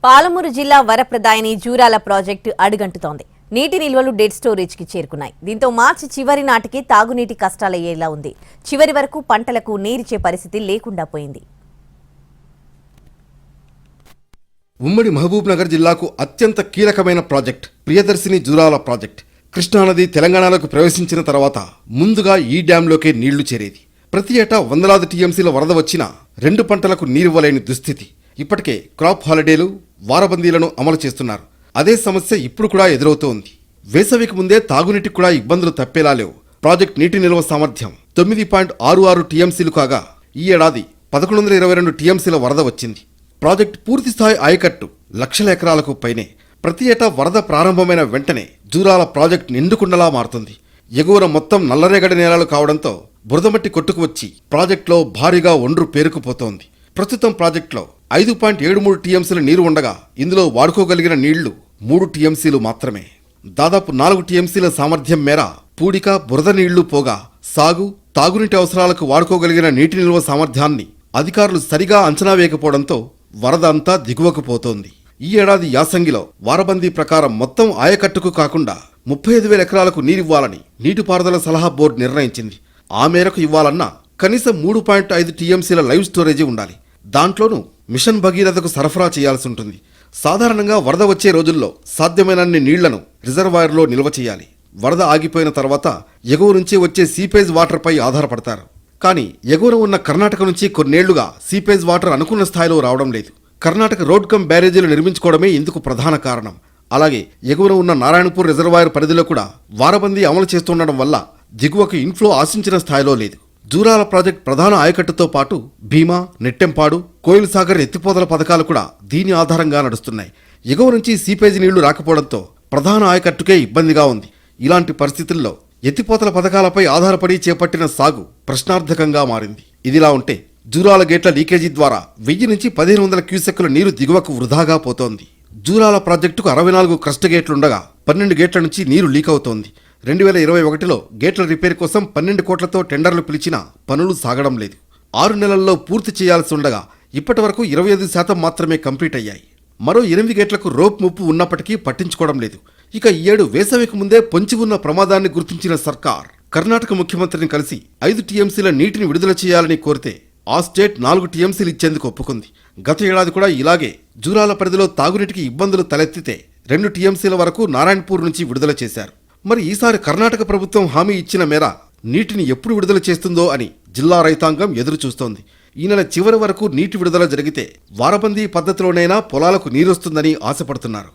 పాలమూరు జిల్లా వరప్రదాయని జూరాల ప్రాజెక్టు అడుగంటుతోంది. నీటి నిల్వలు డెడ్ స్టోరేజ్ కి చేరుకున్నాయి. దీంతో మార్చి చివరి నాటికి తాగునీటి కష్టాలయ్యేలా ఉంది. చివరి వరకు పంటలకు నీరిచ్చే పరిస్థితి లేకుండా పోయింది. ఉమ్మడి మహబూబ్ నగర్ జిల్లాకు అత్యంత కీలకమైన ప్రాజెక్ట్ ప్రియదర్శిని జూరాల ప్రాజెక్ట్. కృష్ణానది తెలంగాణలోకి ప్రవేశించిన తర్వాత ముందుగా ఈ డ్యాంలోకే నీళ్లు చేరేది. ప్రతి ఏటా వందలాది టీఎంసీల వరద వచ్చినా 2 పంటలకు నీరివ్వలేని దుస్థితి. ఇప్పటికే క్రాప్ హాలిడేలు, వారబందీలను అమలు చేస్తున్నారు. అదే సమస్య ఇప్పుడు కూడా ఎదురవుతోంది. వేసవికి ముందే తాగునీటికి కూడా ఇబ్బందులు తప్పేలా లేవు. ప్రాజెక్ట్ నీటి నిల్వ సామర్థ్యం 9.66 టీఎంసీలు కాగా ఈ ఏడాది 1122 టీఎంసీల వరద వచ్చింది. ప్రాజెక్టు పూర్తిస్థాయి ఆయకట్టు లక్షల ఎకరాలకు పైనే. ప్రతి ఏటా వరద ప్రారంభమైన వెంటనే జూరాల ప్రాజెక్టు నిండుకుండలా మారుతుంది. ఎగువన మొత్తం నల్లరేగడి నేలలు కావడంతో బురదమట్టి కొట్టుకు వచ్చి ప్రాజెక్టులో భారీగా ఒండ్రు పేరుకుపోతోంది. ప్రస్తుతం ప్రాజెక్టులో 5.73 టీఎంసీల నీరు ఉండగా ఇందులో వాడుకోగలిగిన నీళ్లు 3 టీఎంసీలు మాత్రమే. దాదాపు 4 టీఎంసీల సామర్థ్యం మేర పూడిక, బురద నీళ్లు పోగా సాగు, తాగునీటి అవసరాలకు వాడుకోగలిగిన నీటి నిల్వ సామర్థ్యాన్ని అధికారులు సరిగా అంచనా వేయకపోవడంతో వరద అంతా దిగువకు పోతోంది. ఈ ఏడాది యాసంగిలో వారబందీ ప్రకారం మొత్తం ఆయకట్టుకు కాకుండా 35,000 ఎకరాలకు నీరివ్వాలని నీటిపారుదల సలహా బోర్డు నిర్ణయించింది. ఆ మేరకు ఇవ్వాలన్నా కనీసం 3.5 టీఎంసీల లైవ్ స్టోరేజీ ఉండాలి. దాంట్లోనూ మిషన్ భగీరథకు సరఫరా చేయాల్సి ఉంటుంది. సాధారణంగా వరద వచ్చే రోజుల్లో సాధ్యమైనన్ని నీళ్లను రిజర్వాయర్లో నిల్వ చేయాలి. వరద ఆగిపోయిన తర్వాత ఎగువ నుంచి వచ్చే సీపేజ్ వాటర్పై ఆధారపడతారు. కానీ ఎగువన ఉన్న కర్ణాటక నుంచి కొన్నేళ్లుగా సీపేజ్ వాటర్ అనుకున్న స్థాయిలో రావడం లేదు. కర్ణాటక రోడ్ కమ్ బ్యారేజీలు నిర్మించుకోవడమే ఇందుకు ప్రధాన కారణం. అలాగే ఎగువన ఉన్న నారాయణపూర్ రిజర్వాయర్ పరిధిలో కూడా వారబందీ అమలు చేస్తుండడం వల్ల దిగువకు ఇన్ఫ్లో ఆశించిన స్థాయిలో లేదు. జూరాల ప్రాజెక్ట్ ప్రధాన ఆయకట్టుతో పాటు భీమా, నెట్టెంపాడు, కోయిల్ సాగర్ ఎత్తిపోతల పథకాలు కూడా దీని ఆధారంగా నడుస్తున్నాయి. ఎగువ నుంచి సీపేజీ నీళ్లు రాకపోవడంతో ప్రధాన ఆయకట్టుకే ఇబ్బందిగా ఉంది. ఇలాంటి పరిస్థితుల్లో ఎత్తిపోతల పథకాలపై ఆధారపడి చేపట్టిన సాగు ప్రశ్నార్థకంగా మారింది. ఇదిలా ఉంటే జూరాల గేట్ల లీకేజీ ద్వారా 1000 నుంచి 1500 క్యూసెక్కుల నీరు దిగువకు వృధాగా పోతోంది. జూరాల ప్రాజెక్టుకు 64 క్రస్ట్ గేట్లుండగా 12 గేట్ల నుంచి నీరు లీక్ అవుతోంది. 2021లో గేట్ల రిపేర్ కోసం 12 కోట్లతో టెండర్లు పిలిచినా పనులు సాగడం లేదు. 6 నెలల్లో పూర్తి చేయాల్సి ఉండగా ఇప్పటి వరకు 25% మాత్రమే కంప్లీట్ అయ్యాయి. మరో 8 గేట్లకు రోప్ ముప్పు ఉన్నప్పటికీ పట్టించుకోవడం లేదు. ఇక ఈ ఏడు వేసవికి ముందే పొంచి ఉన్న ప్రమాదాన్ని గుర్తించిన సర్కార్ కర్ణాటక ముఖ్యమంత్రిని కలిసి 5 టీఎంసీల నీటిని విడుదల చేయాలని కోరితే ఆ స్టేట్ 4 టీఎంసీలు ఇచ్చేందుకు ఒప్పుకుంది. గత ఏడాది కూడా ఇలాగే జూరాల పరిధిలో తాగునీటికి ఇబ్బందులు తలెత్తితే 2 టీఎంసీల వరకు నారాయణపూర్ నుంచి విడుదల చేశారు. మరి ఈసారి కర్ణాటక ప్రభుత్వం హామీ ఇచ్చిన మేర నీటిని ఎప్పుడు విడుదల చేస్తుందో అని జిల్లా రైతాంగం ఎదురు చూస్తోంది. ఈ నెల చివరి వరకు నీటి విడుదల జరిగితే వారబందీ పద్ధతిలోనైనా పొలాలకు నీరొస్తుందని ఆశపడుతున్నారు.